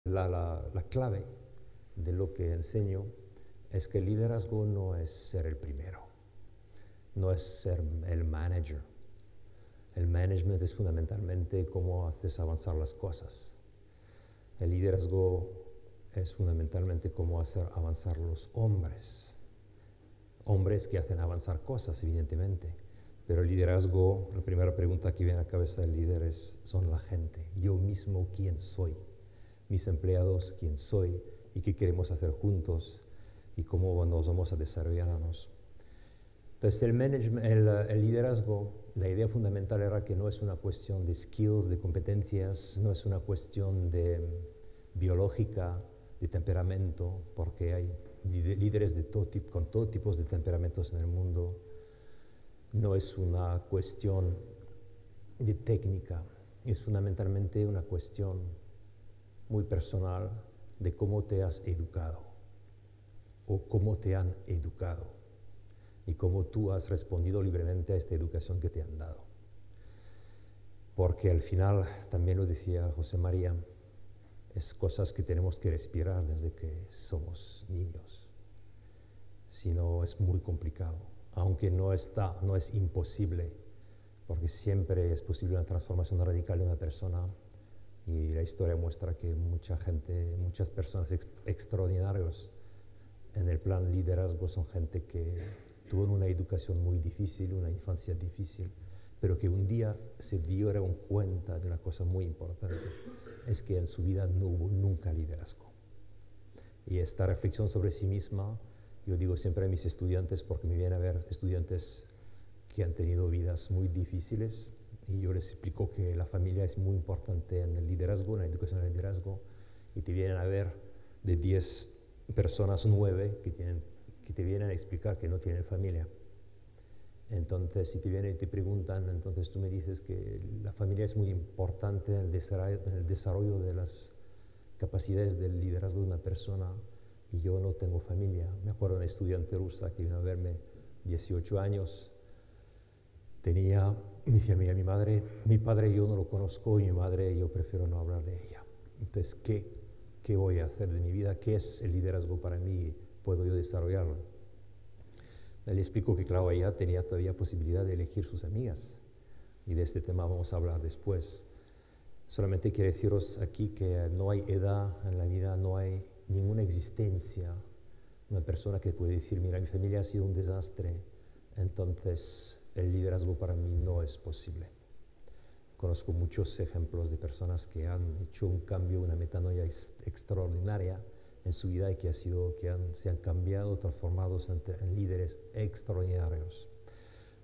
La clave de lo que enseño es que el liderazgo no es ser el primero, no es ser el manager. El management es fundamentalmente cómo haces avanzar las cosas. El liderazgo es fundamentalmente cómo hacer avanzar los hombres. Hombres que hacen avanzar cosas, evidentemente. Pero el liderazgo, la primera pregunta que viene a la cabeza del líder son la gente. Yo mismo, ¿quién soy? Mis empleados, ¿quién soy? ¿Y qué queremos hacer juntos? ¿Y cómo nos vamos a desarrollarnos? Entonces, el liderazgo, la idea fundamental era que no es una cuestión de skills, de competencias, no es una cuestión de biológica, de temperamento, porque hay líderes de todo tipo, con todo tipo de temperamentos en el mundo. No es una cuestión de técnica, es fundamentalmente una cuestión muy personal de cómo te has educado o cómo te han educado y cómo tú has respondido libremente a esta educación que te han dado. Porque al final, también lo decía José María, es cosas que tenemos que respirar desde que somos niños. Si no, es muy complicado. Aunque no es imposible, porque siempre es posible una transformación radical de una persona, y la historia muestra que muchas personas extraordinarias en el plan liderazgo son gente que tuvo una educación muy difícil, una infancia difícil, pero que un día se dieron cuenta de una cosa muy importante, es que en su vida no hubo nunca liderazgo. Y esta reflexión sobre sí misma, yo digo siempre a mis estudiantes, porque me vienen a ver estudiantes que han tenido vidas muy difíciles, y yo les explico que la familia es muy importante en el liderazgo, en la educación del liderazgo, y te vienen a ver de 10 personas, 9 que te vienen a explicar que no tienen familia. Entonces, si te vienen y te preguntan, entonces tú me dices que la familia es muy importante en el desarrollo de las capacidades del liderazgo de una persona, y yo no tengo familia. Me acuerdo de una estudiante rusa que vino a verme, 18 años, me decía, mira, mi padre yo no lo conozco, y mi madre yo prefiero no hablar de ella. Entonces, ¿qué voy a hacer de mi vida? ¿Qué es el liderazgo para mí? ¿Puedo yo desarrollarlo? Le explico que, claro, ella tenía todavía posibilidad de elegir sus amigas, y de este tema vamos a hablar después. Solamente quiero deciros aquí que no hay edad en la vida, no hay ninguna existencia, una persona que puede decir, mira, mi familia ha sido un desastre, entonces el liderazgo para mí no es posible. Conozco muchos ejemplos de personas que han hecho un cambio, una metanoia extraordinaria en su vida, y que se han cambiado, transformados en líderes extraordinarios,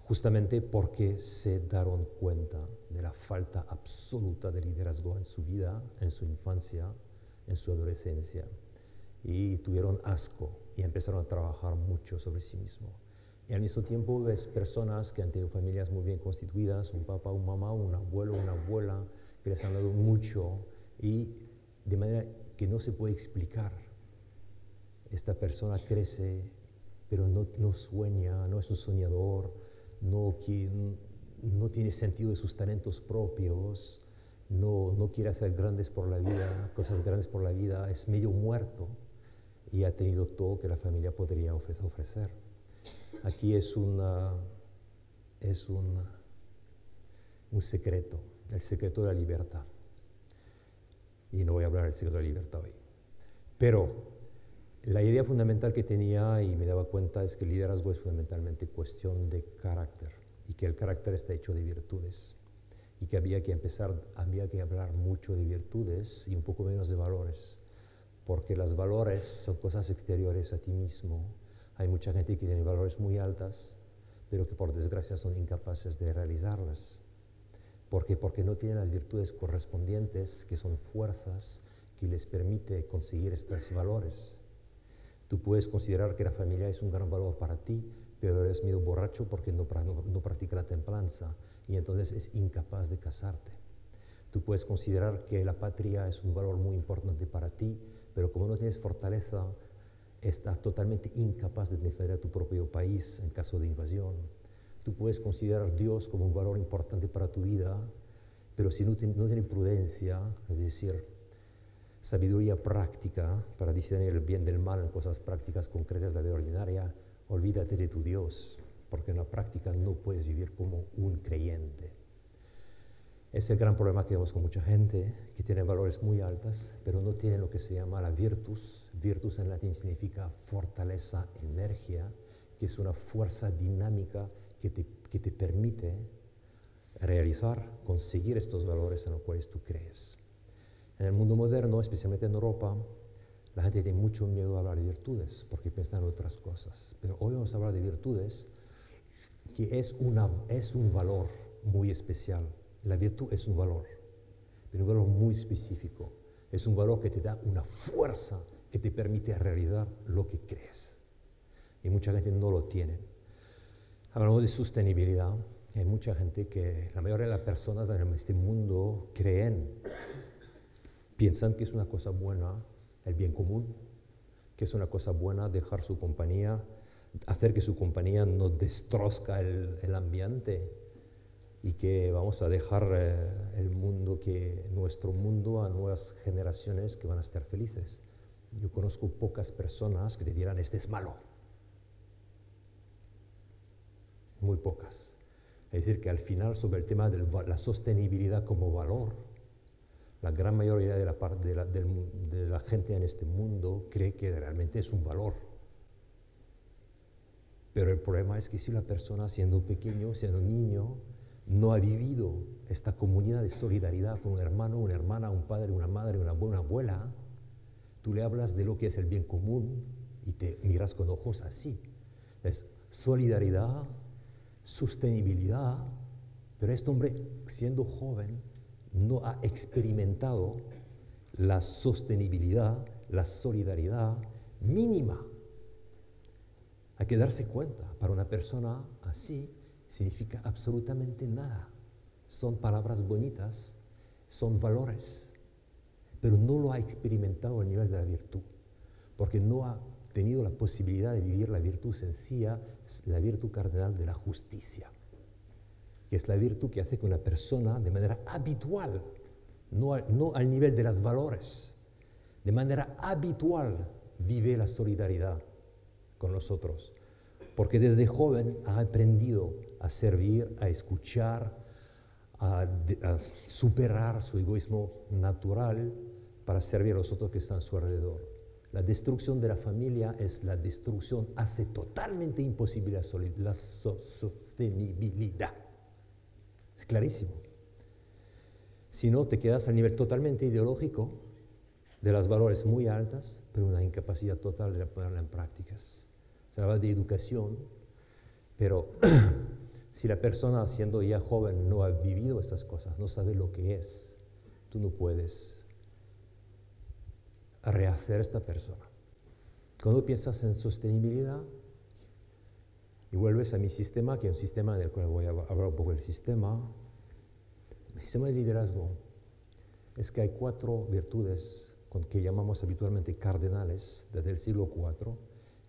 justamente porque se dieron cuenta de la falta absoluta de liderazgo en su vida, en su infancia, en su adolescencia, y tuvieron asco y empezaron a trabajar mucho sobre sí mismos. Y al mismo tiempo ves personas que han tenido familias muy bien constituidas, un papá, una mamá, un abuelo, una abuela, que les han dado mucho, y de manera que no se puede explicar. Esta persona crece, pero no sueña, no es un soñador, no tiene sentido de sus talentos propios, no quiere hacer cosas grandes por la vida, es medio muerto, y ha tenido todo que la familia podría ofrecer. Aquí es un secreto, el secreto de la libertad. Y no voy a hablar del secreto de la libertad hoy. Pero la idea fundamental que tenía, y me daba cuenta, es que el liderazgo es fundamentalmente cuestión de carácter, y que el carácter está hecho de virtudes, y que había que hablar mucho de virtudes y un poco menos de valores, porque los valores son cosas exteriores a ti mismo. Hay mucha gente que tiene valores muy altas, pero que por desgracia son incapaces de realizarlas. ¿Por qué? Porque no tienen las virtudes correspondientes, que son fuerzas que les permite conseguir estos valores. Tú puedes considerar que la familia es un gran valor para ti, pero eres medio borracho porque no practicas la templanza, y entonces es incapaz de casarte. Tú puedes considerar que la patria es un valor muy importante para ti, pero como no tienes fortaleza, estás totalmente incapaz de defender a tu propio país en caso de invasión. Tú puedes considerar Dios como un valor importante para tu vida, pero si no tienes prudencia, es decir, sabiduría práctica para discernir el bien del mal en cosas prácticas concretas de la vida ordinaria, olvídate de tu Dios, porque en la práctica no puedes vivir como un creyente. Es el gran problema que vemos con mucha gente que tiene valores muy altos, pero no tiene lo que se llama la virtus. Virtus en latín significa fortaleza, energía, que es una fuerza dinámica que te permite realizar, conseguir estos valores en los cuales tú crees. En el mundo moderno, especialmente en Europa, la gente tiene mucho miedo a hablar de virtudes porque piensan en otras cosas. Pero hoy vamos a hablar de virtudes, que es un valor muy especial. La virtud es un valor, pero un valor muy específico. Es un valor que te da una fuerza que te permite realizar lo que crees. Y mucha gente no lo tiene. Hablamos de sostenibilidad. Hay mucha gente que, la mayoría de las personas en este mundo piensan que es una cosa buena el bien común, que es una cosa buena dejar su compañía, hacer que su compañía no destrozca el ambiente, y que vamos a dejar nuestro mundo a nuevas generaciones que van a estar felices. Yo conozco pocas personas que te dirán, este es malo. Muy pocas. Es decir, que al final, sobre el tema de la sostenibilidad como valor, la gran mayoría de la gente en este mundo cree que realmente es un valor. Pero el problema es que si la persona, siendo pequeño, siendo niño, no ha vivido esta comunidad de solidaridad con un hermano, una hermana, un padre, una madre, una abuela, tú le hablas de lo que es el bien común y te miras con ojos así. Es solidaridad, sostenibilidad, pero este hombre, siendo joven, no ha experimentado la sostenibilidad, la solidaridad mínima. Hay que darse cuenta, para una persona así, significa absolutamente nada. Son palabras bonitas, son valores, pero no lo ha experimentado a nivel de la virtud, porque no ha tenido la posibilidad de vivir la virtud sencilla, la virtud cardenal de la justicia, que es la virtud que hace que una persona de manera habitual, no al nivel de los valores, de manera habitual vive la solidaridad con los otros, porque desde joven ha aprendido a servir, a escuchar, a superar su egoísmo natural para servir a los otros que están a su alrededor. La destrucción de la familia hace totalmente imposible la sostenibilidad. Es clarísimo. Si no, te quedas al nivel totalmente ideológico de los valores muy altos, pero una incapacidad total de ponerla en prácticas. Se habla de educación, pero si la persona, siendo ya joven, no ha vivido estas cosas, no sabe lo que es, tú no puedes rehacer a esta persona. Cuando piensas en sostenibilidad y vuelves a mi sistema, que es un sistema en el cual voy a hablar un poco del sistema, el sistema de liderazgo es que hay 4 virtudes que llamamos habitualmente cardenales desde el siglo IV,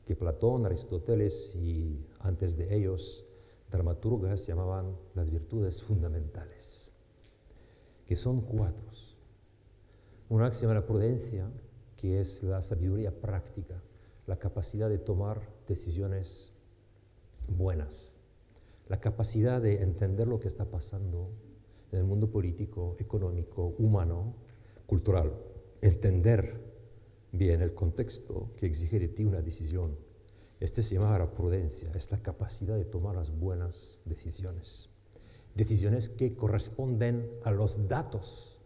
que Platón, Aristóteles y antes de ellos dramaturgas llamaban las virtudes fundamentales, que son 4. Una que se llama la prudencia, que es la sabiduría práctica, la capacidad de tomar decisiones buenas, la capacidad de entender lo que está pasando en el mundo político, económico, humano, cultural, entender bien el contexto que exige de ti una decisión. Este se llama la prudencia, es la capacidad de tomar las buenas decisiones. Decisiones que corresponden a los datos,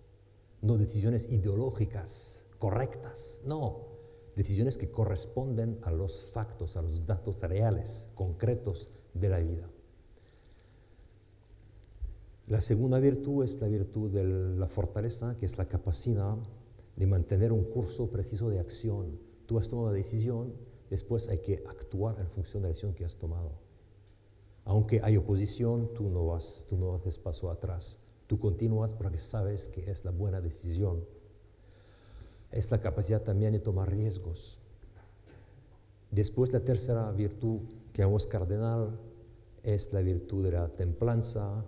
no decisiones ideológicas, correctas, no. Decisiones que corresponden a los factos, a los datos reales, concretos de la vida. La segunda virtud es la virtud de la fortaleza, que es la capacidad de mantener un curso preciso de acción. Tú has tomado una decisión, después hay que actuar en función de la decisión que has tomado. Aunque hay oposición, tú no haces paso atrás. Tú continúas porque sabes que es la buena decisión. Es la capacidad también de tomar riesgos. Después, la tercera virtud que llamamos cardenal es la virtud de la templanza,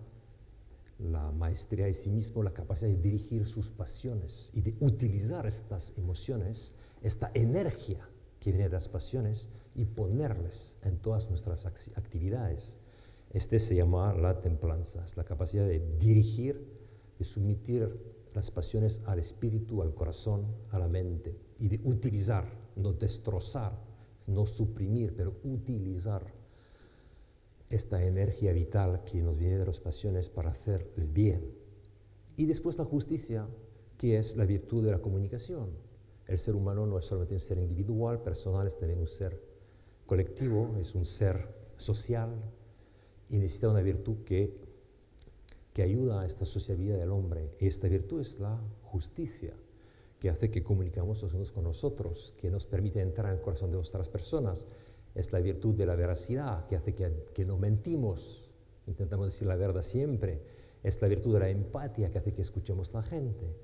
la maestría de sí mismo, la capacidad de dirigir sus pasiones y de utilizar estas emociones, esta energía que viene de las pasiones y ponerles en todas nuestras actividades. Este se llama la templanza, es la capacidad de dirigir, de someter las pasiones al espíritu, al corazón, a la mente y de utilizar, no destrozar, no suprimir, pero utilizar esta energía vital que nos viene de las pasiones para hacer el bien. Y después la justicia, que es la virtud de la comunicación. El ser humano no es solamente un ser individual, personal, es también un ser colectivo, es un ser social y necesita una virtud que ayuda a esta sociabilidad del hombre. Y esta virtud es la justicia, que hace que comunicamos los unos con los otros, que nos permite entrar en el corazón de otras personas. Es la virtud de la veracidad, que hace que no mentimos, intentamos decir la verdad siempre. Es la virtud de la empatía, que hace que escuchemos a la gente.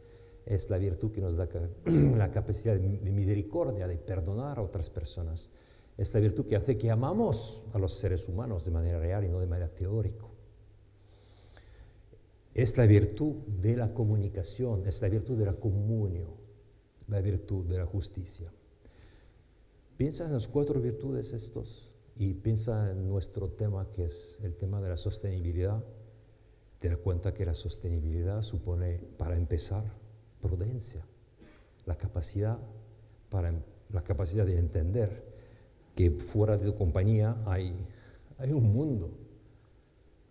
Es la virtud que nos da la capacidad de misericordia, de perdonar a otras personas. Es la virtud que hace que amamos a los seres humanos de manera real y no de manera teórica. Es la virtud de la comunicación, es la virtud de la comunión, la virtud de la justicia. Piensa en las 4 virtudes estos y piensa en nuestro tema, que es el tema de la sostenibilidad. Te das cuenta que la sostenibilidad supone, para empezar, prudencia, la capacidad de entender que fuera de tu compañía hay un mundo.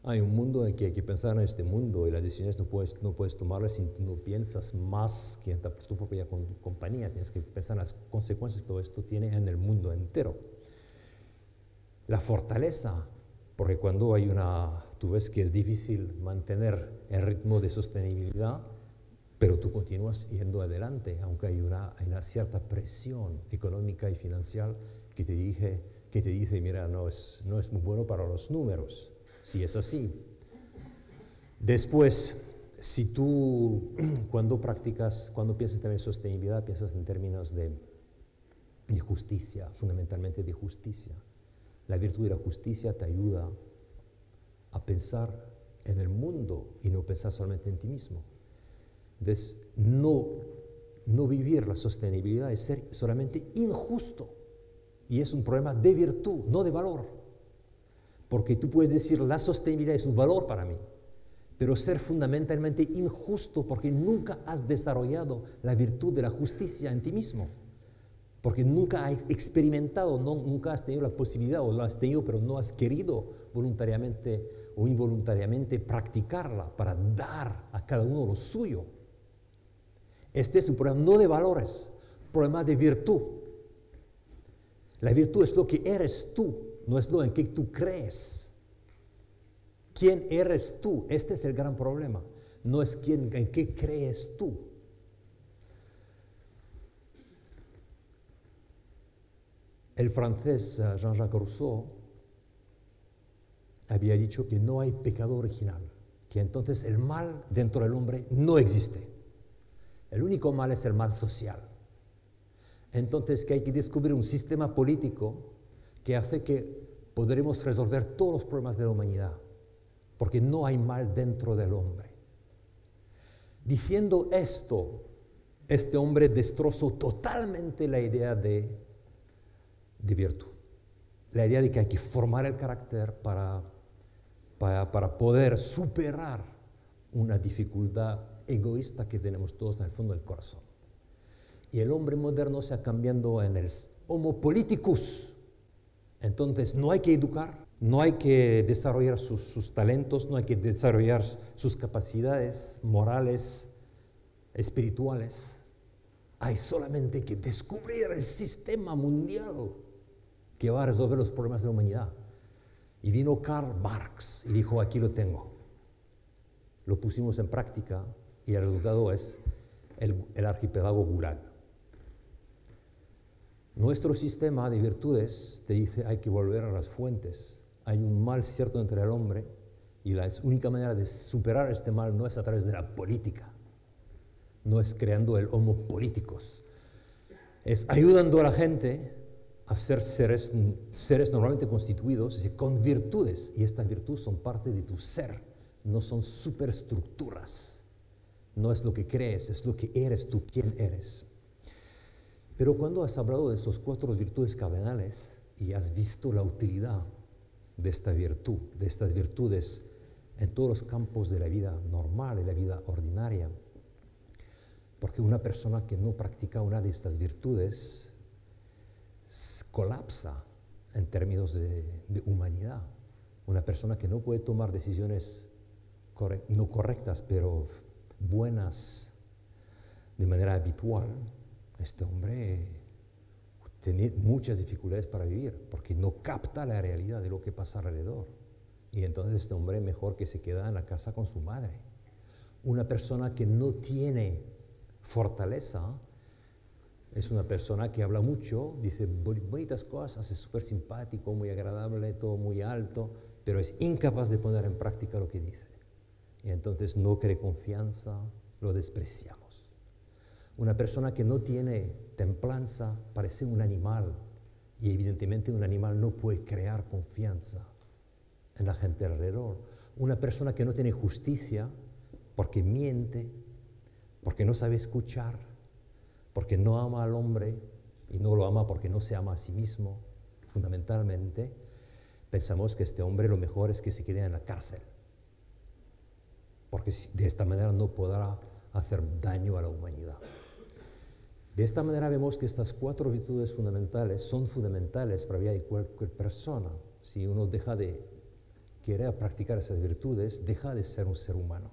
Hay un mundo en que hay que pensar en este mundo y las decisiones no puedes tomarlas si no piensas más que en tu propia compañía. Tienes que pensar en las consecuencias que todo esto tiene en el mundo entero. La fortaleza, porque cuando tú ves que es difícil mantener el ritmo de sostenibilidad, pero tú continúas yendo adelante, aunque hay una cierta presión económica y financiera que te dice, mira, no es muy bueno para los números. Si es así. Después, si tú cuando piensas también en sostenibilidad, piensas en términos de justicia, fundamentalmente de justicia. La virtud de la justicia te ayuda a pensar en el mundo y no pensar solamente en ti mismo. Entonces, no vivir la sostenibilidad es ser solamente injusto. Y es un problema de virtud, no de valor. Porque tú puedes decir, la sostenibilidad es un valor para mí, pero ser fundamentalmente injusto porque nunca has desarrollado la virtud de la justicia en ti mismo. Porque nunca has experimentado, nunca has tenido la posibilidad, o lo has tenido, pero no has querido voluntariamente o involuntariamente practicarla para dar a cada uno lo suyo. Este es un problema no de valores, un problema de virtud. La virtud es lo que eres tú. No es lo en que tú crees. ¿Quién eres tú? Este es el gran problema. No es en qué crees tú. El francés Jean-Jacques Rousseau había dicho que no hay pecado original, que entonces el mal dentro del hombre no existe. El único mal es el mal social. Entonces que hay que descubrir un sistema político que hace que podremos resolver todos los problemas de la humanidad, porque no hay mal dentro del hombre. Diciendo esto, este hombre destrozó totalmente la idea de virtud, la idea de que hay que formar el carácter para poder superar una dificultad egoísta que tenemos todos en el fondo del corazón. Y el hombre moderno se ha cambiando en el homo politicus. Entonces no hay que educar, no hay que desarrollar sus talentos, no hay que desarrollar sus capacidades morales, espirituales. Hay solamente que descubrir el sistema mundial que va a resolver los problemas de la humanidad. Y vino Karl Marx y dijo, aquí lo tengo. Lo pusimos en práctica y el resultado es el archipiélago Gulag. Nuestro sistema de virtudes te dice hay que volver a las fuentes. Hay un mal cierto entre el hombre y la única manera de superar este mal no es a través de la política, no es creando el homo politicus, es ayudando a la gente a ser seres normalmente constituidos, es decir, con virtudes, y estas virtudes son parte de tu ser, no son superestructuras. No es lo que crees, es lo que eres tú, quién eres. Pero cuando has hablado de esos 4 virtudes cardinales y has visto la utilidad de esta virtud, de estas virtudes en todos los campos de la vida normal, de la vida ordinaria, porque una persona que no practica una de estas virtudes colapsa en términos de humanidad. Una persona que no puede tomar decisiones no correctas, pero buenas de manera habitual, este hombre tiene muchas dificultades para vivir, porque no capta la realidad de lo que pasa alrededor. Y entonces este hombre mejor que se queda en la casa con su madre. Una persona que no tiene fortaleza es una persona que habla mucho, dice bonitas cosas, es súper simpático, muy agradable, todo muy alto, pero es incapaz de poner en práctica lo que dice. Y entonces no cree confianza, lo despreciamos. Una persona que no tiene templanza parece un animal, y evidentemente un animal no puede crear confianza en la gente alrededor. Una persona que no tiene justicia porque miente, porque no sabe escuchar, porque no ama al hombre y no lo ama porque no se ama a sí mismo, fundamentalmente, pensamos que este hombre lo mejor es que se quede en la cárcel, porque de esta manera no podrá hacer daño a la humanidad. De esta manera vemos que estas 4 virtudes fundamentales son fundamentales para la vida de cualquier persona. Si uno deja de querer practicar esas virtudes, deja de ser un ser humano.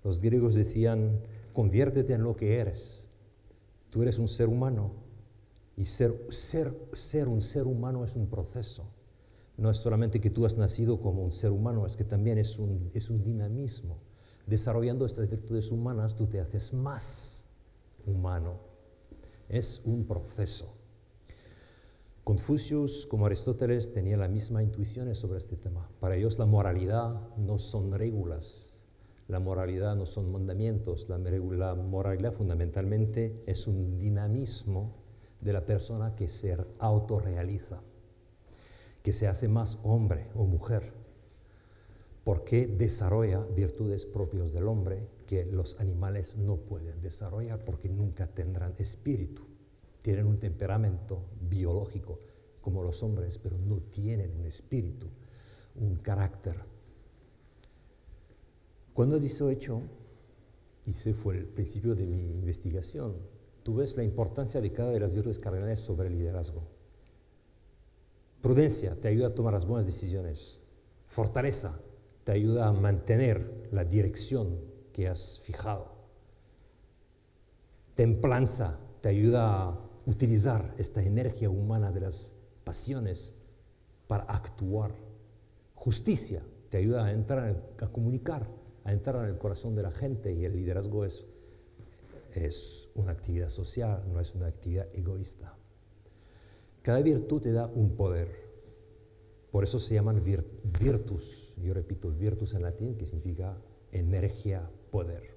Los griegos decían, conviértete en lo que eres. Tú eres un ser humano, y ser un ser humano es un proceso. No es solamente que tú has nacido como un ser humano, es que también es un dinamismo. Desarrollando estas virtudes humanas, tú te haces más humano. Es un proceso. Confucius, como Aristóteles, tenía la misma intuición sobre este tema. Para ellos la moralidad no son reglas, la moralidad no son mandamientos, la moralidad fundamentalmente es un dinamismo de la persona que se autorrealiza, que se hace más hombre o mujer, porque desarrolla virtudes propias del hombre que los animales no pueden desarrollar porque nunca tendrán espíritu. Tienen un temperamento biológico como los hombres, pero no tienen un espíritu, un carácter. Cuando hice hecho, y ese fue el principio de mi investigación, tú ves la importancia de cada de las virtudes cardinales sobre el liderazgo. Prudencia te ayuda a tomar las buenas decisiones. Fortaleza te ayuda a mantener la dirección que has fijado. Templanza te ayuda a utilizar esta energía humana de las pasiones para actuar. Justicia te ayuda a entrar, a comunicar, a entrar en el corazón de la gente, y el liderazgo es una actividad social, no es una actividad egoísta. Cada virtud te da un poder. Por eso se llaman virtus. Yo repito, virtus en latín, que significa energía, poder.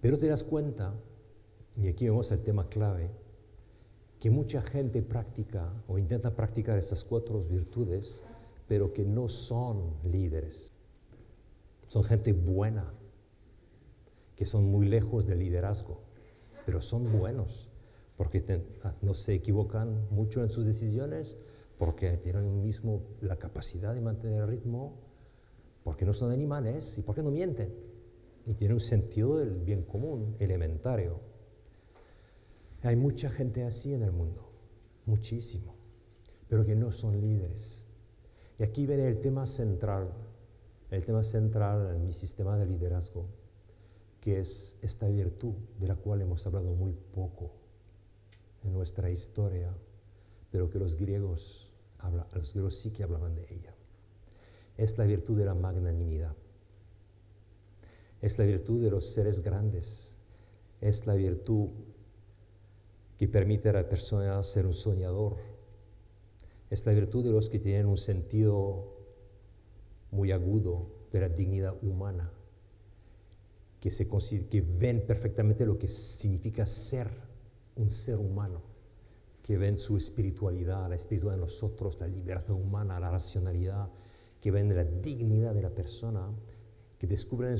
Pero te das cuenta, y aquí vemos el tema clave, que mucha gente practica o intenta practicar estas 4 virtudes, pero que no son líderes. Son gente buena, que son muy lejos del liderazgo, pero son buenos, porque no se equivocan mucho en sus decisiones, porque tienen mismo la capacidad de mantener el ritmo, porque no son animales y porque no mienten, y tienen un sentido del bien común elementario. Hay mucha gente así en el mundo, muchísimo, pero que no son líderes. Y aquí viene el tema central en mi sistema de liderazgo, que es esta virtud de la cual hemos hablado muy poco en nuestra historia, pero que los griegos sí que hablaban de ella. Es la virtud de la magnanimidad. Es la virtud de los seres grandes. Es la virtud que permite a la persona ser un soñador. Es la virtud de los que tienen un sentido muy agudo de la dignidad humana, que ven perfectamente lo que significa ser un ser humano, que ven su espiritualidad, la espiritualidad de nosotros, la libertad humana, la racionalidad, que ven la dignidad de la persona, que descubren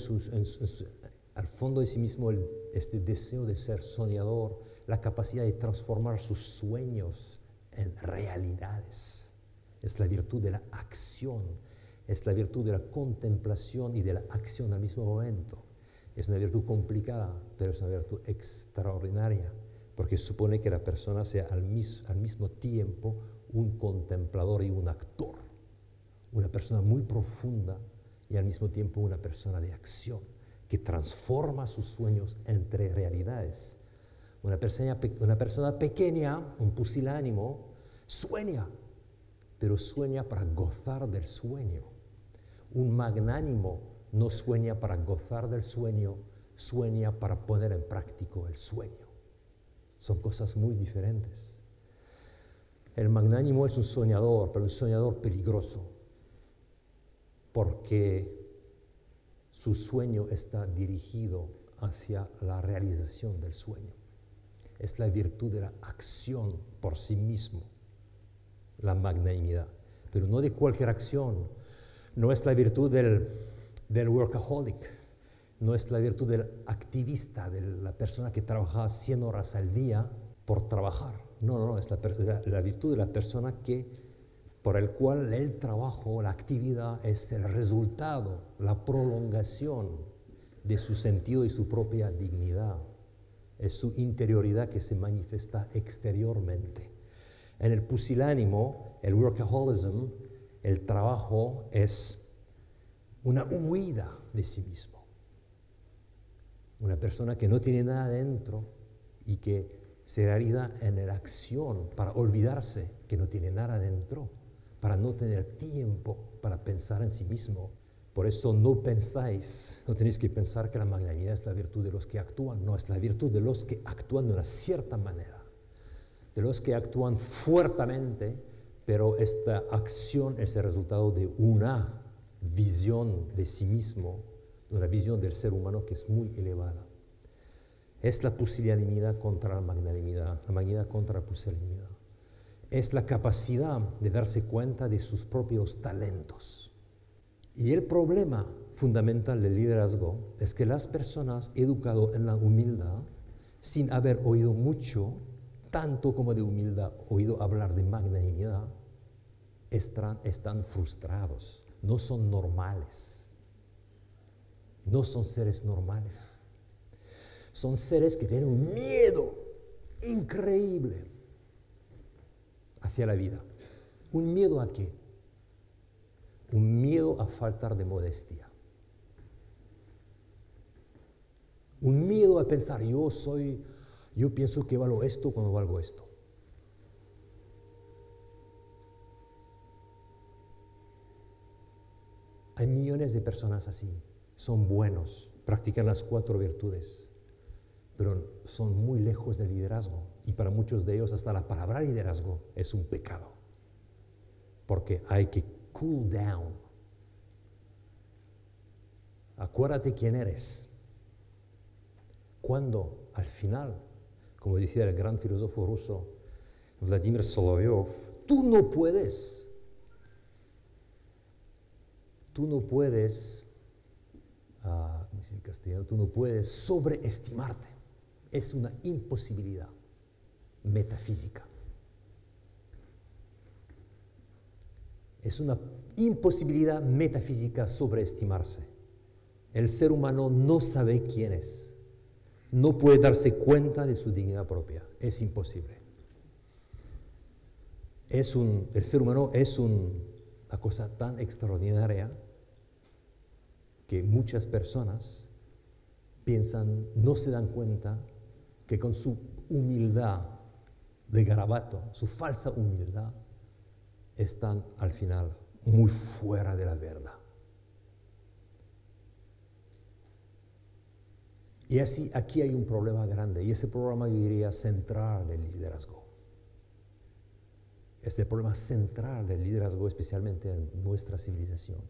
al fondo de sí mismo este deseo de ser soñador, la capacidad de transformar sus sueños en realidades. Es la virtud de la acción, es la virtud de la contemplación y de la acción al mismo momento. Es una virtud complicada, pero es una virtud extraordinaria, porque supone que la persona sea al mismo tiempo un contemplador y un actor, una persona muy profunda y al mismo tiempo una persona de acción, que transforma sus sueños entre realidades. Una persona pequeña, un pusilánimo, sueña, pero sueña para gozar del sueño. Un magnánimo no sueña para gozar del sueño, sueña para poner en práctica el sueño. Son cosas muy diferentes. El magnánimo es un soñador, pero un soñador peligroso, porque su sueño está dirigido hacia la realización del sueño. Es la virtud de la acción por sí mismo, la magnanimidad, pero no de cualquier acción. No es la virtud del workaholic, no es la virtud del activista, de la persona que trabaja 100 horas al día por trabajar. No, es la virtud de la persona por el cual el trabajo, la actividad es el resultado, la prolongación de su sentido y su propia dignidad. Es su interioridad que se manifiesta exteriormente. En el pusilánimo, el workaholism, el trabajo es una huida de sí mismo. Una persona que no tiene nada dentro y que se realiza en la acción para olvidarse que no tiene nada dentro, para no tener tiempo para pensar en sí mismo. Por eso no tenéis que pensar que la magnanimidad es la virtud de los que actúan, no, es la virtud de los que actúan de una cierta manera, de los que actúan fuertemente, pero esta acción es el resultado de una visión de sí mismo, de una visión del ser humano que es muy elevada. Es la pusilanimidad contra la magnanimidad contra la pusilanimidad. Es la capacidad de darse cuenta de sus propios talentos. Y el problema fundamental del liderazgo es que las personas educadas en la humildad, sin haber oído mucho, tanto como de humildad, oído hablar de magnanimidad, están frustrados, no son normales, no son seres normales. Son seres que tienen un miedo increíble hacia la vida. ¿Un miedo a qué? Un miedo a faltar de modestia. Un miedo a pensar, yo pienso que valgo esto cuando valgo esto. Hay millones de personas así, son buenos, practican las 4 virtudes, pero son muy lejos del liderazgo. Y para muchos de ellos hasta la palabra liderazgo es un pecado, porque hay que cool down. Acuérdate quién eres. Cuando al final, como decía el gran filósofo ruso Vladimir Solovyov, tú no puedes, ¿cómo dice en castellano? Tú no puedes sobreestimarte. Es una imposibilidad metafísica. Es una imposibilidad metafísica sobreestimarse. El ser humano no sabe quién es. No puede darse cuenta de su dignidad propia. Es imposible. El ser humano es una cosa tan extraordinaria que muchas personas no se dan cuenta que con su humildad de garabato, su falsa humildad, están al final muy fuera de la verdad. Y así, aquí hay un problema grande, y ese problema yo diría central del liderazgo. Es el problema central del liderazgo, especialmente en nuestra civilización.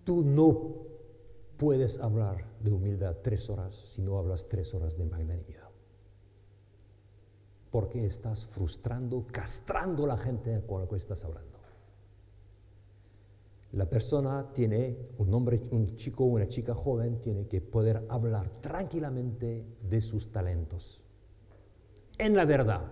Tú no puedes hablar de humildad 3 horas si no hablas 3 horas de magnanimidad. Porque estás frustrando, castrando a la gente con la que estás hablando. La persona tiene, un hombre, un chico o una chica joven tiene que poder hablar tranquilamente de sus talentos, en la verdad.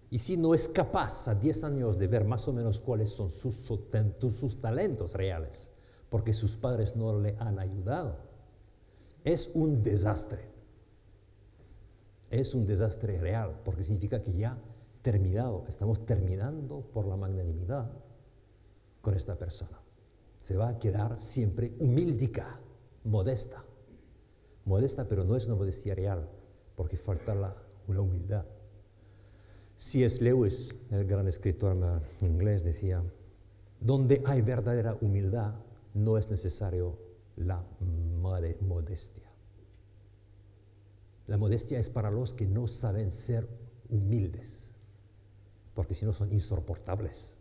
Y si no es capaz a 10 años de ver más o menos cuáles son sus talentos reales, porque sus padres no le han ayudado, es un desastre. Es un desastre real, porque significa que ya estamos terminando por la magnanimidad con esta persona. Se va a quedar siempre humildica, modesta. Modesta, pero no es una modestia real, porque falta una humildad. C.S. Lewis, el gran escritor inglés, decía, donde hay verdadera humildad, no es necesario la modestia. La modestia es para los que no saben ser humildes, porque si no son insoportables.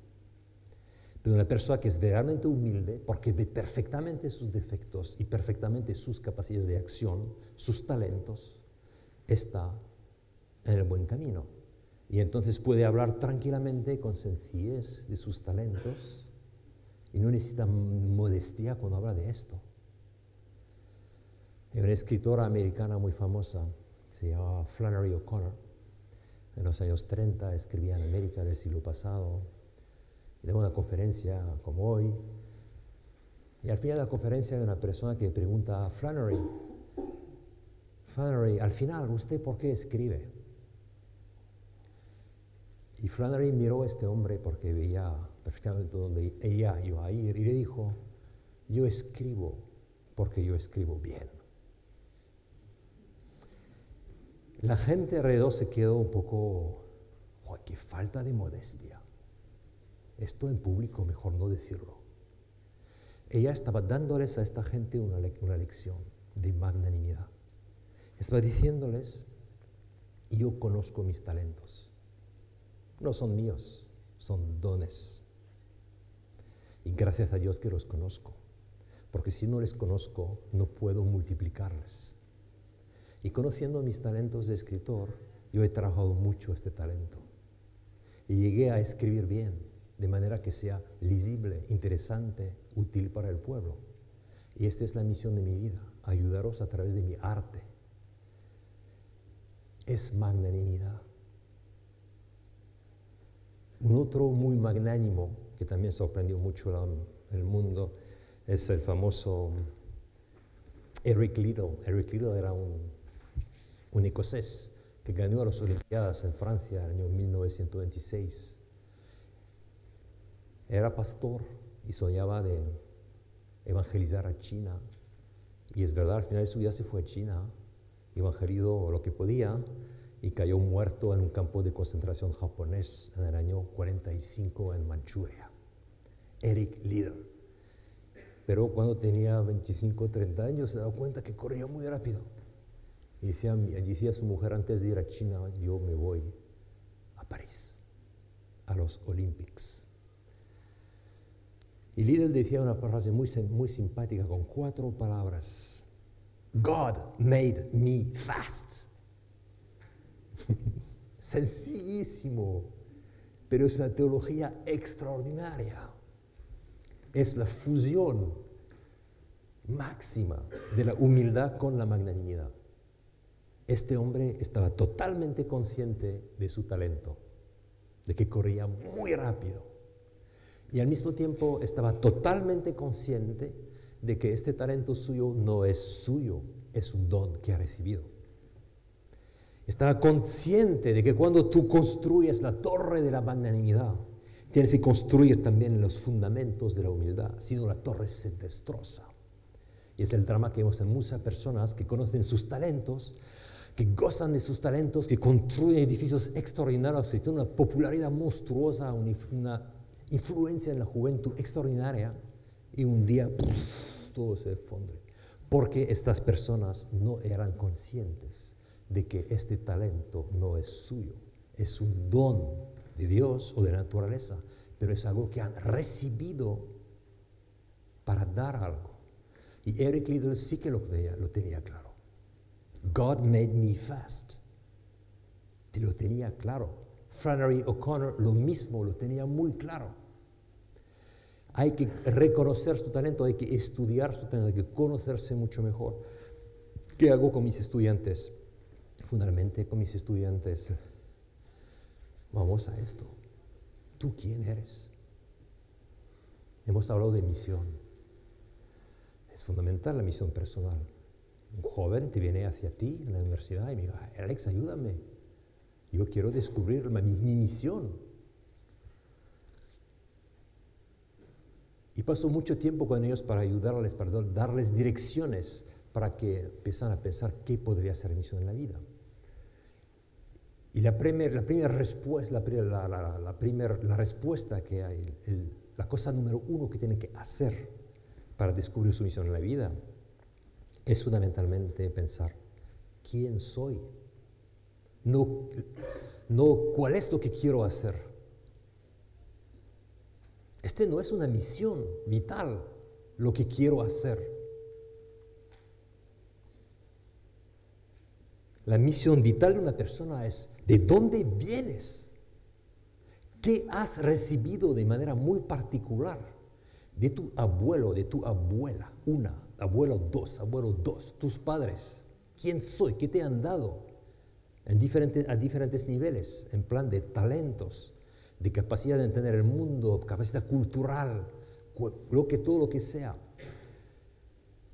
Pero una persona que es verdaderamente humilde, porque ve perfectamente sus defectos y perfectamente sus capacidades de acción, sus talentos, está en el buen camino. Y entonces puede hablar tranquilamente, con sencillez, de sus talentos, y no necesita modestia cuando habla de esto. Hay una escritora americana muy famosa, se llamaba Flannery O'Connor. En los años 30 escribía en América del siglo pasado. Y daba una conferencia como hoy. Y al final de la conferencia hay una persona que pregunta a Flannery, al final, ¿usted por qué escribe? Y Flannery miró a este hombre porque veía perfectamente dónde ella iba a ir y le dijo, yo escribo porque yo escribo bien. La gente alrededor se quedó un poco, qué falta de modestia. Esto en público mejor no decirlo. Ella estaba dándoles a esta gente una lección de magnanimidad. Estaba diciéndoles, yo conozco mis talentos. No son míos, son dones. Y gracias a Dios que los conozco, porque si no les conozco, no puedo multiplicarles. Y conociendo mis talentos de escritor, yo he trabajado mucho este talento. Y llegué a escribir bien, de manera que sea lisible, interesante, útil para el pueblo. Y esta es la misión de mi vida, ayudaros a través de mi arte. Es magnanimidad. Un otro muy magnánimo, que también sorprendió mucho el mundo, es el famoso Eric Liddell. Eric Liddell era un escocés que ganó a las Olimpiadas en Francia en el año 1926. Era pastor y soñaba de evangelizar a China. Y es verdad, al final de su vida se fue a China, evangelizó lo que podía y cayó muerto en un campo de concentración japonés en el año 45 en Manchuria. Eric Liddell. Pero cuando tenía 25 o 30 años se daba cuenta que corría muy rápido. Y decía a su mujer, antes de ir a China, yo me voy a París, a los Olympics. Y Liddell decía una frase muy simpática, con 4 palabras. God made me fast. Sencillísimo, pero es una teología extraordinaria. Es la fusión máxima de la humildad con la magnanimidad. Este hombre estaba totalmente consciente de su talento, de que corría muy rápido. Y al mismo tiempo estaba totalmente consciente de que este talento suyo no es suyo, es un don que ha recibido. Estaba consciente de que cuando tú construyes la torre de la magnanimidad, tienes que construir también los fundamentos de la humildad, si no la torre se destroza. Y es el drama que vemos en muchas personas que conocen sus talentos, que gozan de sus talentos, que construyen edificios extraordinarios, que tienen una popularidad monstruosa, una influencia en la juventud extraordinaria, y un día todo se funde. Porque estas personas no eran conscientes de que este talento no es suyo, es un don de Dios o de la naturaleza, pero es algo que han recibido para dar algo. Y Eric Liddell sí que lo tenía claro. God made me fast. Lo tenía claro. Flannery O'Connor lo mismo, lo tenía muy claro. Hay que reconocer su talento, hay que estudiar su talento, hay que conocerse mucho mejor. ¿Qué hago con mis estudiantes? Fundamentalmente con mis estudiantes, vamos a esto. ¿Tú quién eres? Hemos hablado de misión. Es fundamental la misión personal. Un joven te viene hacia ti en la universidad y me dice, Alex, ayúdame. Yo quiero descubrir mi misión. Y paso mucho tiempo con ellos para ayudarles, para darles direcciones para que empiezan a pensar qué podría ser misión en la vida. Y la primera respuesta, la respuesta que hay, la cosa número uno que tienen que hacer para descubrir su misión en la vida es fundamentalmente pensar, ¿quién soy? No cuál es lo que quiero hacer. Este no es una misión vital, lo que quiero hacer. La misión vital de una persona es ¿de dónde vienes? ¿Qué has recibido de manera muy particular de tu abuelo, de tu abuela? Abuelo dos, tus padres. ¿Quién soy? ¿Qué te han dado? A diferentes niveles, en plan de talentos, de capacidad de entender el mundo, capacidad cultural, todo lo que sea.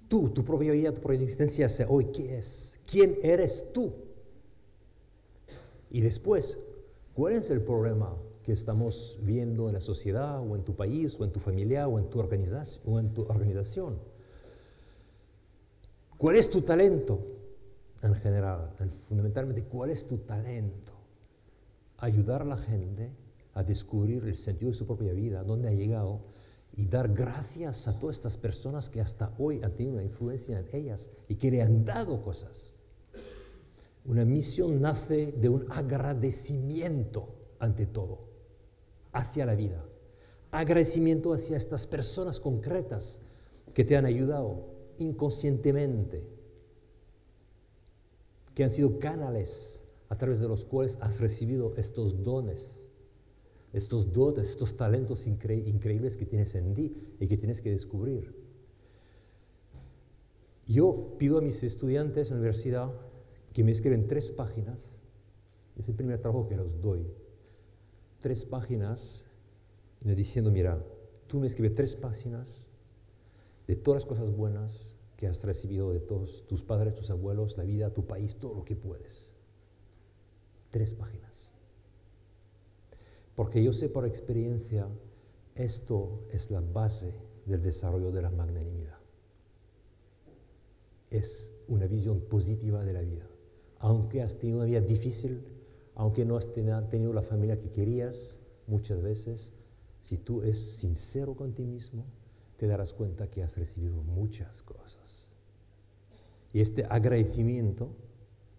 Tu propia vida, tu propia existencia, hoy, ¿qué es? ¿Quién eres tú? Y después, ¿cuál es el problema que estamos viendo en la sociedad, o en tu país, o en tu familia, o en tu organización? ¿Cuál es tu talento en general? Fundamentalmente, ¿cuál es tu talento? Ayudar a la gente a descubrir el sentido de su propia vida, dónde ha llegado, y dar gracias a todas estas personas que hasta hoy han tenido una influencia en ellas y que le han dado cosas. Una misión nace de un agradecimiento ante todo, hacia la vida. Agradecimiento hacia estas personas concretas que te han ayudado inconscientemente, que han sido canales a través de los cuales has recibido estos dones, estos talentos increíbles que tienes en ti y que tienes que descubrir. Yo pido a mis estudiantes en la universidad que me escriben 3 páginas, es el primer trabajo que los doy, 3 páginas, diciendo, mira, tú me escribes 3 páginas de todas las cosas buenas que has recibido de todos tus padres, tus abuelos, la vida, tu país, todo lo que puedes. 3 páginas. Porque yo sé por experiencia, esto es la base del desarrollo de la magnanimidad. Es una visión positiva de la vida. Aunque has tenido una vida difícil, aunque no has tenido la familia que querías, muchas veces, si tú eres sincero con ti mismo, te darás cuenta que has recibido muchas cosas. Y este agradecimiento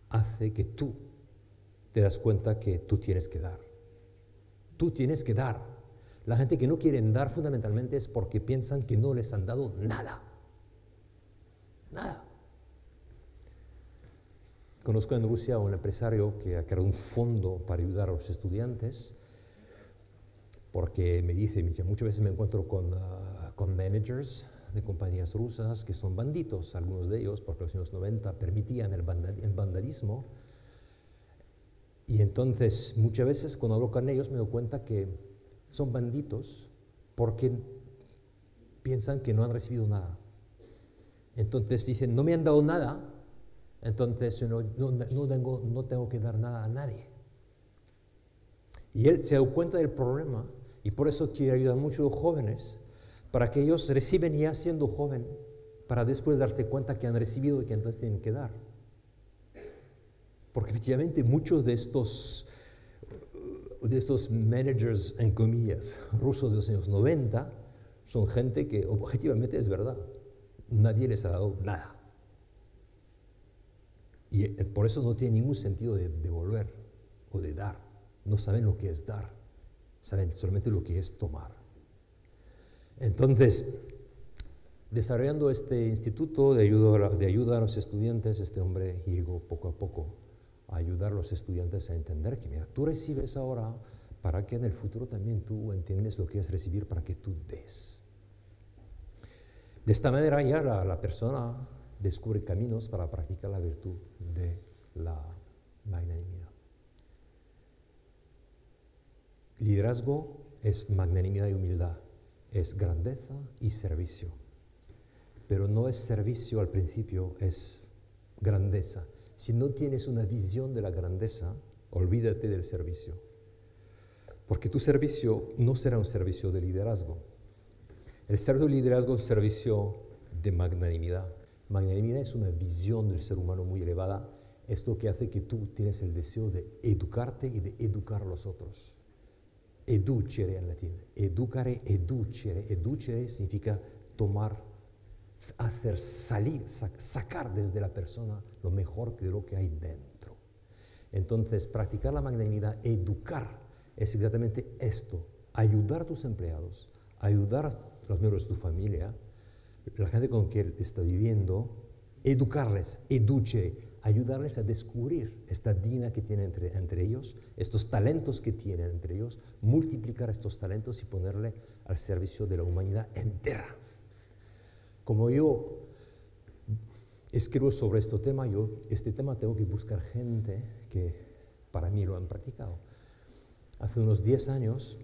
hace que tú te das cuenta que tú tienes que dar. Tú tienes que dar. La gente que no quiere dar fundamentalmente es porque piensan que no les han dado nada. Nada. Conozco en Rusia a un empresario que ha creado un fondo para ayudar a los estudiantes, porque me dice, muchas veces me encuentro con managers de compañías rusas que son bandidos, algunos de ellos, porque en los años 90 permitían el vandalismo. Y entonces, muchas veces cuando hablo con ellos me doy cuenta que son bandidos porque piensan que no han recibido nada. Entonces dicen, no me han dado nada, entonces no tengo que dar nada a nadie. Y él se da cuenta del problema y por eso quiere ayudar mucho a los jóvenes, para que ellos reciben ya siendo joven, para después darse cuenta que han recibido y que entonces tienen que dar. Porque efectivamente muchos de estos managers, en comillas, rusos de los años 90, son gente que objetivamente es verdad, nadie les ha dado nada. Y por eso no tiene ningún sentido de devolver o de dar. No saben lo que es dar, saben solamente lo que es tomar. Entonces, desarrollando este instituto de ayuda a los estudiantes, este hombre llegó poco a poco a ayudar a los estudiantes a entender que, mira, tú recibes ahora para que en el futuro también tú entiendes lo que es recibir para que tú des. De esta manera ya la persona descubre caminos para practicar la virtud de la magnanimidad. Liderazgo es magnanimidad y humildad, es grandeza y servicio. Pero no es servicio al principio, es grandeza. Si no tienes una visión de la grandeza, olvídate del servicio. Porque tu servicio no será un servicio de liderazgo. El servicio de liderazgo es un servicio de magnanimidad. Magnanimidad es una visión del ser humano muy elevada. Es lo que hace que tú tienes el deseo de educarte y de educar a los otros. Educere en latín. Educare, educere. Educere significa tomar, hacer salir, sacar desde la persona lo mejor de lo que hay dentro. Entonces, practicar la magnanimidad, educar, es exactamente esto. Ayudar a tus empleados, ayudar a los miembros de tu familia, la gente con quien está viviendo, educarles, educere, ayudarles a descubrir esta dignidad que tienen entre ellos, estos talentos que tienen entre ellos, multiplicar estos talentos y ponerle al servicio de la humanidad entera. Como yo escribo sobre este tema tengo que buscar gente que para mí lo han practicado. Hace unos 10 años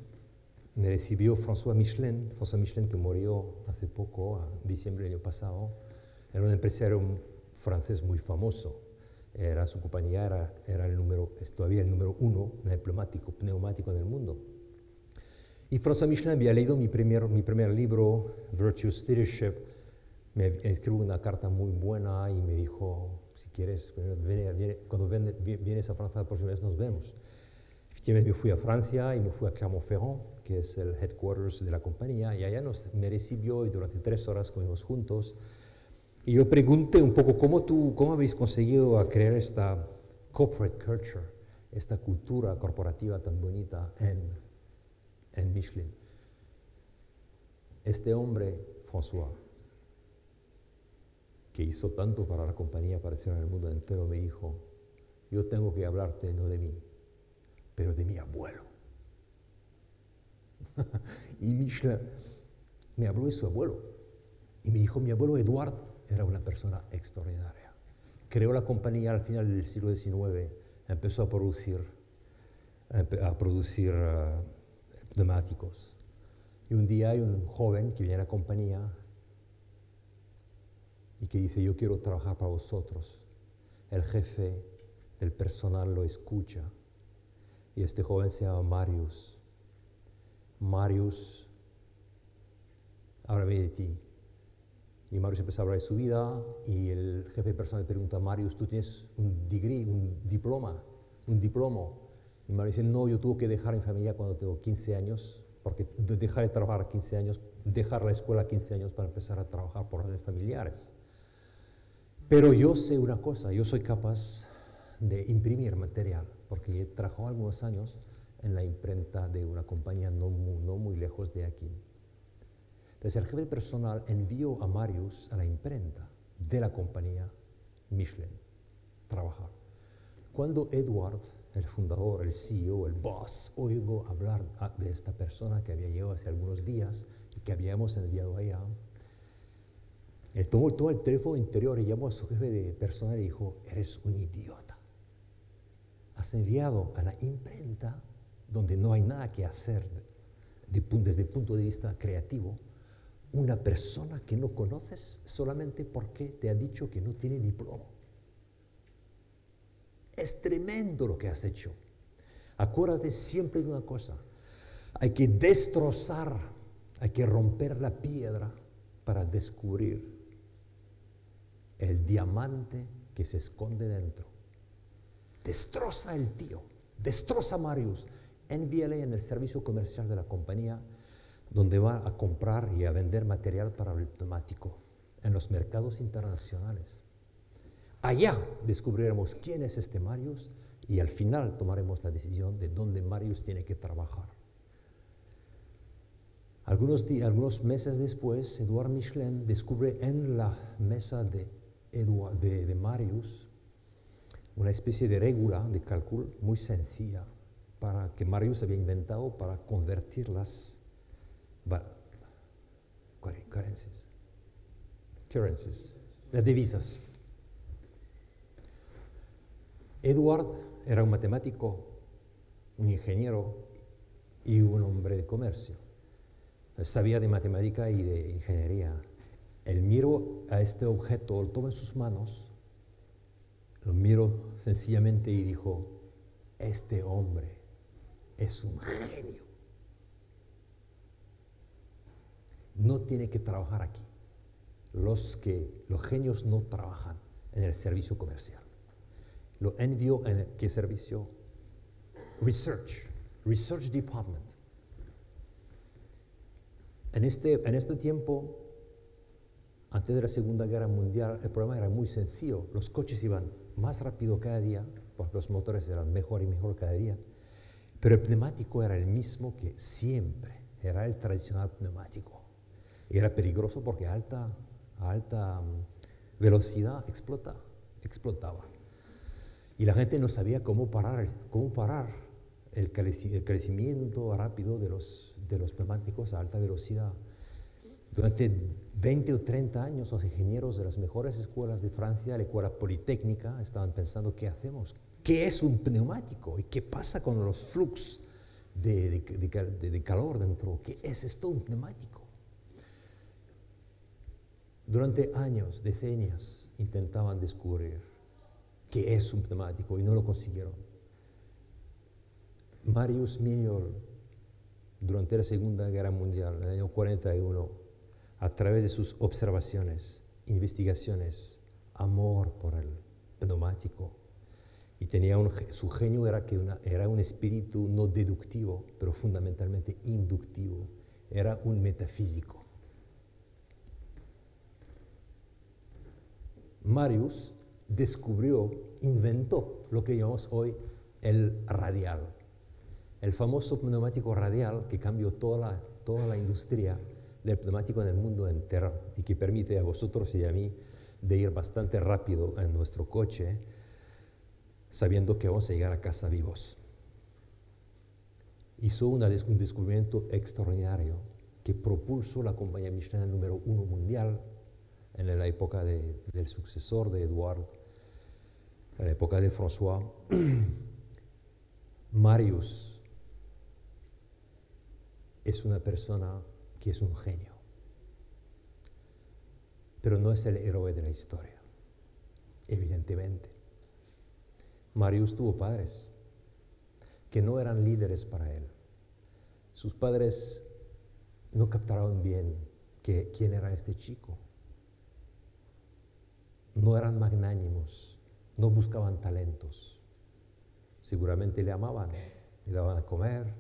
me recibió François Michelin que murió hace poco, en diciembre del año pasado. Era un empresario francés muy famoso. Su compañía es todavía el número 1 pneumático en el mundo. Y François Michelin había leído mi primer libro, Virtuous Leadership. Me escribió una carta muy buena y me dijo, si quieres, cuando vienes a Francia la próxima vez nos vemos. Efectivamente me fui a Francia y me fui a Clermont-Ferrand, que es el headquarters de la compañía, y allá me recibió y durante 3 horas comimos juntos. Y yo pregunté un poco, ¿cómo habéis conseguido crear esta corporate culture, esta cultura corporativa tan bonita en Michelin? Este hombre, François, que hizo tanto para la compañía, para ser en el mundo entero, me dijo, yo tengo que hablarte no de mí, pero de mi abuelo. Y Michelin me habló de su abuelo y me dijo, mi abuelo Eduardo era una persona extraordinaria. Creó la compañía al final del siglo XIX, empezó a producir pneumáticos. Y un día hay un joven que viene a la compañía y que dice, yo quiero trabajar para vosotros. El jefe del personal lo escucha y este joven se llama Marius. Marius, háblame de ti. Y Marius empezó a hablar de su vida y el jefe de personal le pregunta, Marius, ¿tú tienes un diploma? Y Marius dice, no, yo tuve que dejar a mi familia cuando tengo 15 años, porque dejar de trabajar 15 años, dejar la escuela 15 años para empezar a trabajar por razones familiares. Pero yo sé una cosa, yo soy capaz de imprimir material, porque he trabajado algunos años en la imprenta de una compañía no muy lejos de aquí. Entonces el jefe de personal envió a Marius a la imprenta de la compañía Michelin, trabajar. Cuando Edward, el fundador, el CEO, el boss, oigo hablar de esta persona que había llegado hace algunos días y que habíamos enviado allá, él tomó todo el teléfono interior y llamó a su jefe de personal y dijo, eres un idiota. Has enviado a la imprenta, donde no hay nada que hacer desde el punto de vista creativo, una persona que no conoces solamente porque te ha dicho que no tiene diploma. Es tremendo lo que has hecho. Acuérdate siempre de una cosa, hay que destrozar, hay que romper la piedra para descubrir el diamante que se esconde dentro. Destroza el tío, destroza a Marius, envíale en el servicio comercial de la compañía donde va a comprar y a vender material para el pneumático en los mercados internacionales. Allá descubriremos quién es este Marius y al final tomaremos la decisión de dónde Marius tiene que trabajar. Algunos meses después, Edouard Michelin descubre en la mesa de Marius una especie de regla de cálculo muy sencilla que Marius había inventado para convertir las currencies. currencies, las divisas. Edward era un matemático, un ingeniero y un hombre de comercio. Sabía de matemática y de ingeniería. Él miró a este objeto, lo tomó en sus manos, lo miró sencillamente y dijo, este hombre es un genio. No tiene que trabajar aquí. Los genios no trabajan en el servicio comercial. Lo envió en ¿qué servicio? Research Department. En este tiempo, antes de la Segunda Guerra Mundial, el problema era muy sencillo. Los coches iban más rápido cada día, porque los motores eran mejor y mejor cada día, pero el pneumático era el mismo que siempre, era el tradicional pneumático. Y era peligroso porque a alta velocidad explotaba. Y la gente no sabía cómo parar el crecimiento rápido de los pneumáticos a alta velocidad. Durante 20 o 30 años, los ingenieros de las mejores escuelas de Francia, la escuela politécnica, estaban pensando, ¿qué hacemos? ¿Qué es un pneumático? ¿Y qué pasa con los fluxos de calor dentro? ¿Qué es esto, un pneumático? Durante años, decenias, intentaban descubrir qué es un pneumático y no lo consiguieron. Marius Mignol, durante la Segunda Guerra Mundial, en el año 41, a través de sus observaciones, investigaciones, amor por el pneumático, y su genio era un espíritu no deductivo, pero fundamentalmente inductivo, era un metafísico. Marius inventó lo que llamamos hoy el radial, el famoso pneumático radial que cambió toda la industria del pneumático en el mundo entero y que permite a vosotros y a mí de ir bastante rápido en nuestro coche sabiendo que vamos a llegar a casa vivos. Hizo un descubrimiento extraordinario que propulsó la compañía Michelin al número 1 mundial en la época del sucesor de Edouard, en la época de François. Marius es una persona que es un genio, pero no es el héroe de la historia, evidentemente. Marius tuvo padres que no eran líderes para él. Sus padres no captaron bien quién era este chico. No eran magnánimos, no buscaban talentos. Seguramente le amaban, le daban a comer,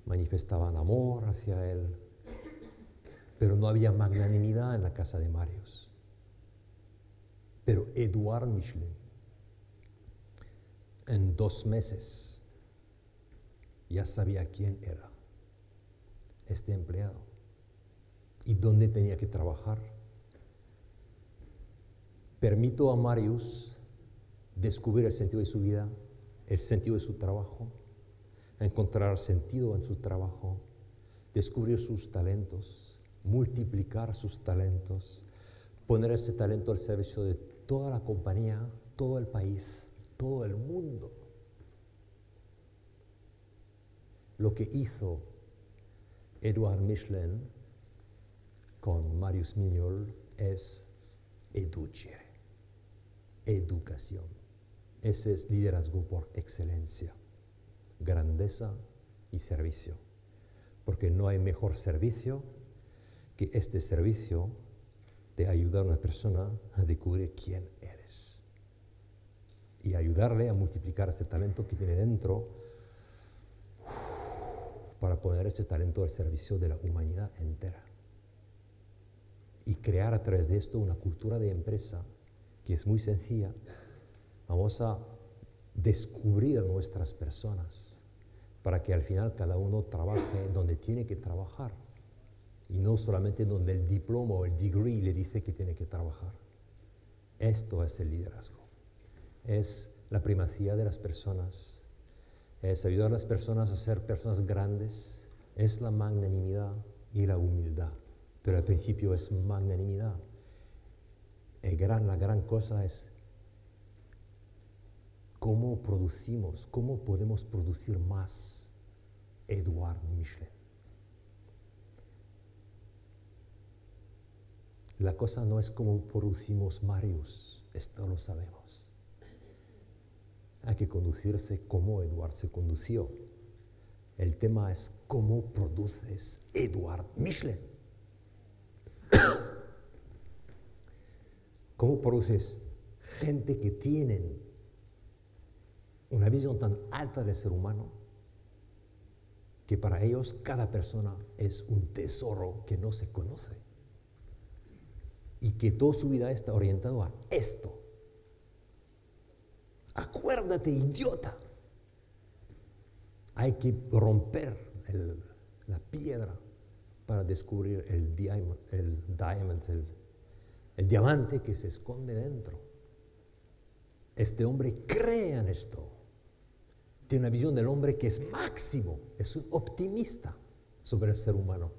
manifestaban amor hacia él, pero no había magnanimidad en la casa de Marius. Pero Edouard Michelin, en 2 meses, ya sabía quién era este empleado y dónde tenía que trabajar. Permitió a Marius descubrir el sentido de su vida, el sentido de su trabajo, encontrar sentido en su trabajo, descubrir sus talentos, multiplicar sus talentos, poner ese talento al servicio de toda la compañía, todo el país, todo el mundo. Lo que hizo Edouard Michelin con Marius Mignol es educere, educación. Ese es liderazgo por excelencia, grandeza y servicio. Porque no hay mejor servicio que este servicio de ayudar a una persona a descubrir quién eres y ayudarle a multiplicar este talento que tiene dentro para poner ese talento al servicio de la humanidad entera y crear a través de esto una cultura de empresa que es muy sencilla. Vamos a descubrir a nuestras personas para que al final cada uno trabaje donde tiene que trabajar y no solamente donde el diploma o el degree le dice que tiene que trabajar. Esto es el liderazgo. Es la primacía de las personas, es ayudar a las personas a ser personas grandes, es la magnanimidad y la humildad. Pero al principio es magnanimidad, la gran cosa es cómo podemos producir más Edouard Michelin. La cosa no es cómo producimos Marius, esto lo sabemos. Hay que conducirse como Edouard se condució. El tema es cómo produces Edouard Michelin. ¿Cómo produces gente que tienen una visión tan alta del ser humano que para ellos cada persona es un tesoro que no se conoce y que toda su vida está orientado a esto? Acuérdate, idiota. Hay que romper la piedra para descubrir el diamante que se esconde dentro. Este hombre cree en esto. Tiene una visión del hombre que es máximo, es un optimista sobre el ser humano.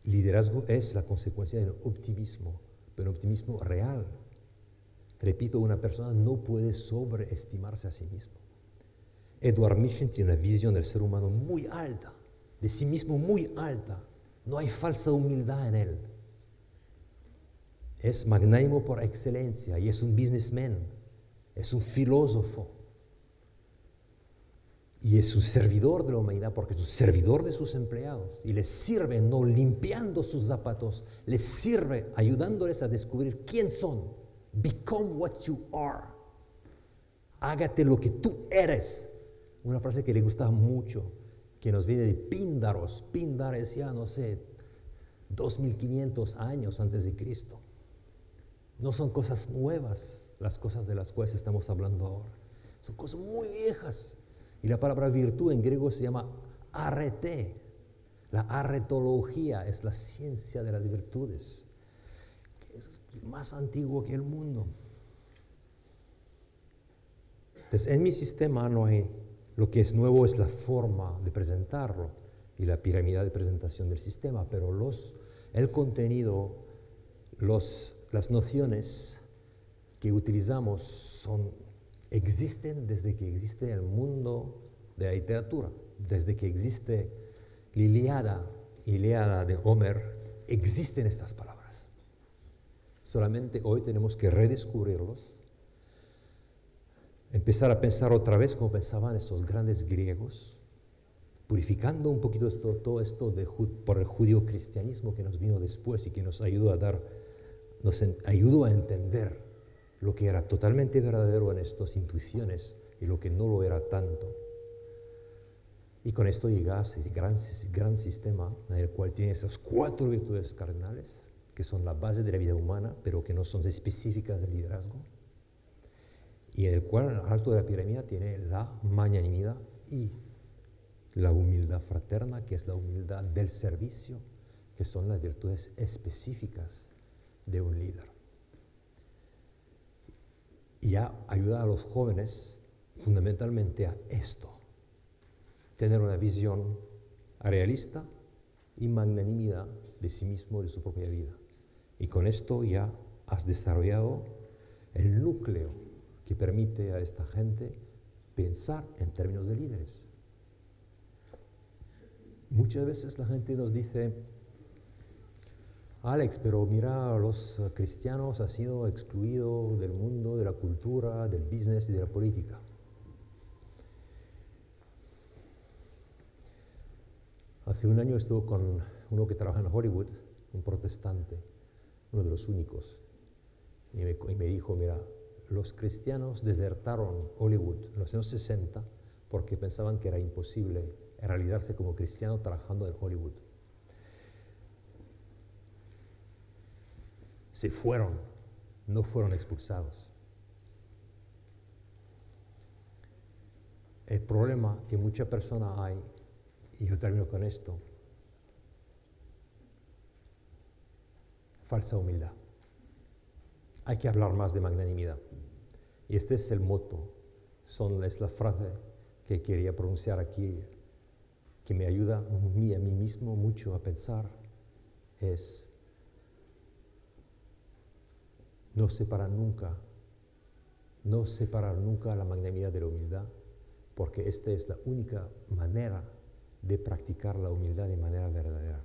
Liderazgo es la consecuencia del optimismo, pero un optimismo real. Repito, una persona no puede sobreestimarse a sí mismo. Edouard Michelin tiene una visión del ser humano muy alta, de sí mismo muy alta. No hay falsa humildad en él. Es magnánimo por excelencia y es un businessman, es un filósofo. Y es un servidor de la humanidad porque es un servidor de sus empleados. Y les sirve no limpiando sus zapatos, les sirve ayudándoles a descubrir quién son. Become what you are. Hágate lo que tú eres. Una frase que le gusta mucho, que nos viene de Píndaros. Píndaros ya, no sé, 2500 años antes de Cristo. No son cosas nuevas las cosas de las cuales estamos hablando ahora. Son cosas muy viejas. Y la palabra virtud en griego se llama arete. La aretología es la ciencia de las virtudes, que es más antiguo que el mundo. Entonces, en mi sistema no hay, lo que es nuevo es la forma de presentarlo y la pirámide de presentación del sistema, pero el contenido, las nociones que utilizamos existen desde que existe el mundo de la literatura, desde que existe la Ilíada de Homer, existen estas palabras. Solamente hoy tenemos que redescubrirlos, empezar a pensar otra vez como pensaban esos grandes griegos, purificando un poquito todo esto por el judío-cristianismo que nos vino después y que nos ayudó a entender lo que era totalmente verdadero en estas intuiciones y lo que no lo era tanto. Y con esto llega a ese gran sistema en el cual tiene esas 4 virtudes cardinales, que son la base de la vida humana, pero que no son específicas del liderazgo, y en el cual, en el alto de la pirámide, tiene la magnanimidad y la humildad fraterna, que es la humildad del servicio, que son las virtudes específicas de un líder. Y ya ayuda a los jóvenes fundamentalmente a esto, tener una visión realista y magnanimidad de sí mismo, de su propia vida. Y con esto ya has desarrollado el núcleo que permite a esta gente pensar en términos de líderes. Muchas veces la gente nos dice: Alex, pero mira, los cristianos han sido excluidos del mundo, de la cultura, del business y de la política. Hace un año estuve con uno que trabaja en Hollywood, un protestante, uno de los únicos, y me dijo: mira, los cristianos desertaron Hollywood en los años 60 porque pensaban que era imposible realizarse como cristiano trabajando en Hollywood. Se fueron, no fueron expulsados. El problema que muchas personas hay, y yo termino con esto: falsa humildad. Hay que hablar más de magnanimidad. Y este es el moto, es la frase que quería pronunciar aquí, que me ayuda a mí mismo mucho a pensar, es: no separar nunca la magnanimidad de la humildad, porque esta es la única manera de practicar la humildad de manera verdadera.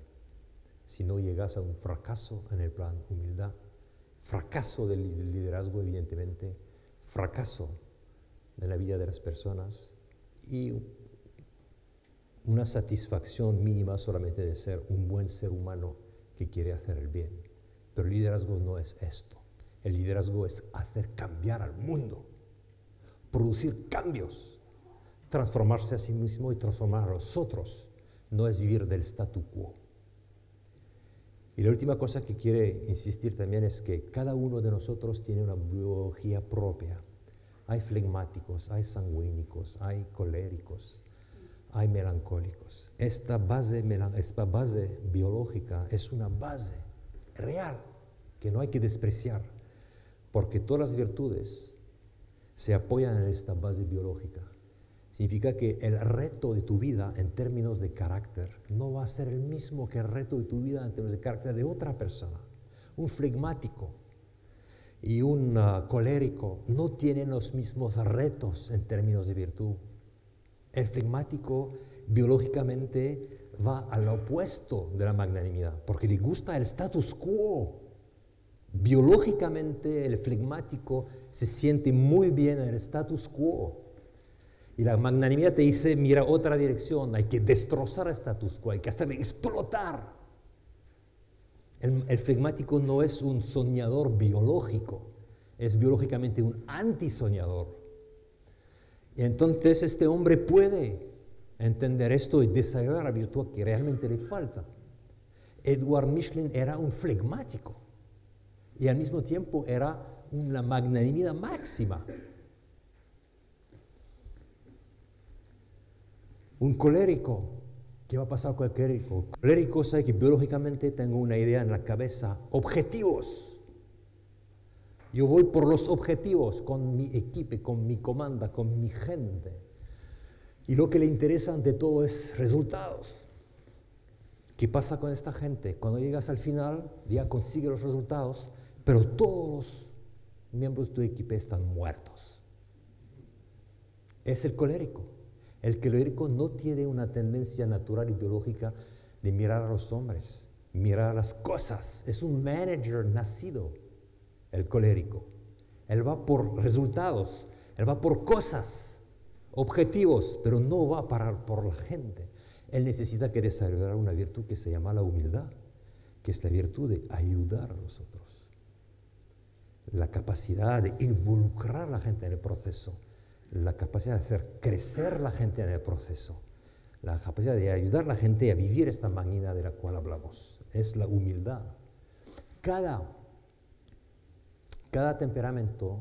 Si no llegas a un fracaso en el plan humildad, fracaso del liderazgo evidentemente, fracaso en la vida de las personas y una satisfacción mínima solamente de ser un buen ser humano que quiere hacer el bien. Pero el liderazgo no es esto. El liderazgo es hacer cambiar al mundo, producir cambios, transformarse a sí mismo y transformar a los otros. No es vivir del statu quo. Y la última cosa que quiere insistir también es que cada uno de nosotros tiene una biología propia. Hay flegmáticos, hay sanguínicos, hay coléricos, hay melancólicos. Esta base biológica es una base real que no hay que despreciar, porque todas las virtudes se apoyan en esta base biológica. Significa que el reto de tu vida en términos de carácter no va a ser el mismo que el reto de tu vida en términos de carácter de otra persona. Un flegmático y un colérico no tienen los mismos retos en términos de virtud. El flegmático biológicamente va al opuesto de la magnanimidad, porque le gusta el status quo. Biológicamente el flegmático se siente muy bien en el status quo. Y la magnanimidad te dice, mira otra dirección, hay que destrozar el status quo, hay que hacerle explotar. El flegmático no es un soñador biológico, es biológicamente un antisoñador. Y entonces este hombre puede entender esto y desarrollar la virtud que realmente le falta. Edward Michelin era un flegmático y al mismo tiempo era una magnanimidad máxima. Un colérico, ¿qué va a pasar con el colérico? El colérico sabe que biológicamente tengo una idea en la cabeza, objetivos. Yo voy por los objetivos con mi equipo, con mi comanda, con mi gente. Y lo que le interesa ante todo es resultados. ¿Qué pasa con esta gente? Cuando llegas al final, ya consigue los resultados, pero todos los miembros de tu equipo están muertos. Es el colérico. El colérico no tiene una tendencia natural y biológica de mirar a los hombres, mirar a las cosas. Es un manager nacido, el colérico. Él va por resultados, él va por cosas, objetivos, pero no va a parar por la gente. Él necesita que desarrollar una virtud que se llama la humildad, que es la virtud de ayudar a los otros. La capacidad de involucrar a la gente en el proceso. La capacidad de hacer crecer la gente en el proceso, la capacidad de ayudar a la gente a vivir esta magnanimidad de la cual hablamos, es la humildad. Cada temperamento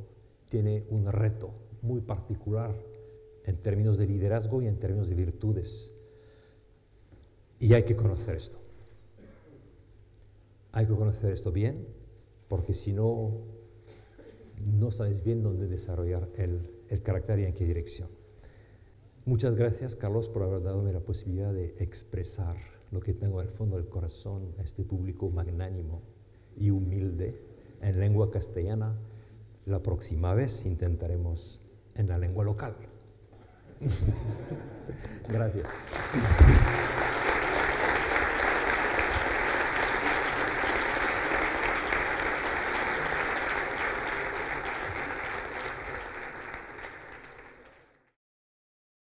tiene un reto muy particular en términos de liderazgo y en términos de virtudes. Y hay que conocer esto. Hay que conocer esto bien, porque si no, no sabes bien dónde desarrollar el carácter y en qué dirección. Muchas gracias, Carlos, por haber dado la posibilidad de expresar lo que tengo en el fondo del corazón a este público magnánimo y humilde en lengua castellana. La próxima vez intentaremos en la lengua local. Gracias.